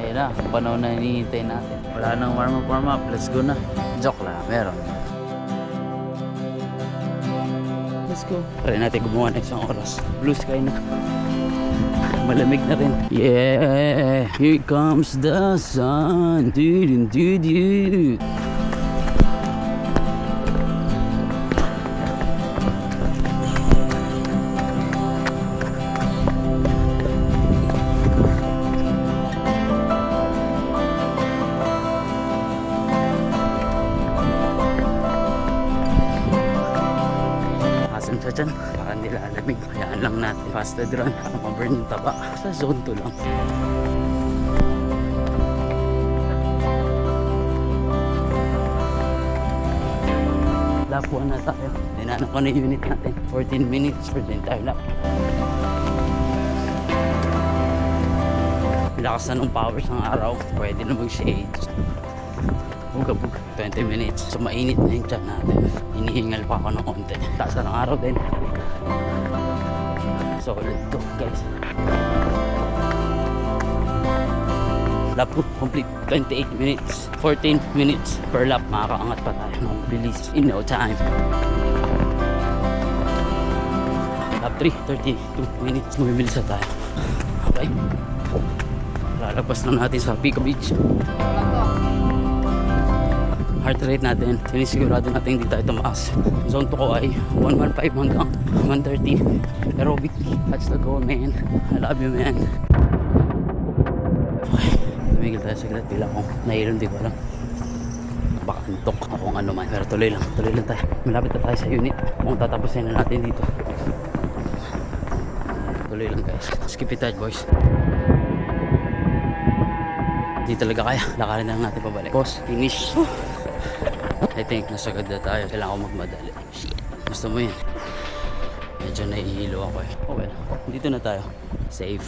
Ayun na, panahon na hinihintay natin. Wala nang warm up, let's go na. Joke lang, meron. Let's go. Try natin gumawa na isang oras. Blue sky na. Malamig na rin. Yeah, here comes the sun. Doo doo doo. Siya dyan, para hindi lalamig. Hayaan lang natin fasted run para ma-burn yung taba. Sa zone 2 lang. Lap 1 na tayo. Dinaanan ko na yung unit natin. 14 minutes for the entire lap. Lakas na nung powers ng araw. Pwede na mag-shades. Bugabog. 20 minutes. So mainit na yung chat natin. Hinihingal pa ako ng konti. Taas na ng araw din. So let's go guys. Lap complete. 28 minutes. 14 minutes per lap. Makakaangat pa tayo ng bilis in no time. Lap 3. 32 minutes. Bumibilis na tayo. Okay. Lalagpas lang natin sa Pico Beach. Heart rate natin, sinisigurado natin hindi tayo tumaas. Zone 2 ko ay 115 hanggang 130 aerobic. That's the goal, man. I love you, man. Okay, tumigil tayo saglit. Bila akong nahilong, di ko alam. Baka antok akong ano man. Pero tuloy lang tayo. Malapit na tayo sa unit. Kung tatapusin na natin dito. Tuloy lang guys. Skip it tight boys. Hindi talaga kaya. Lakarin na lang natin pabalik. Pause. Finish. I think nasagad na tayo. Kailangan ko magmadali. Shit. Gusto mo yun? Medyo nahihilo ako eh. Oh well. Dito na tayo. Safe.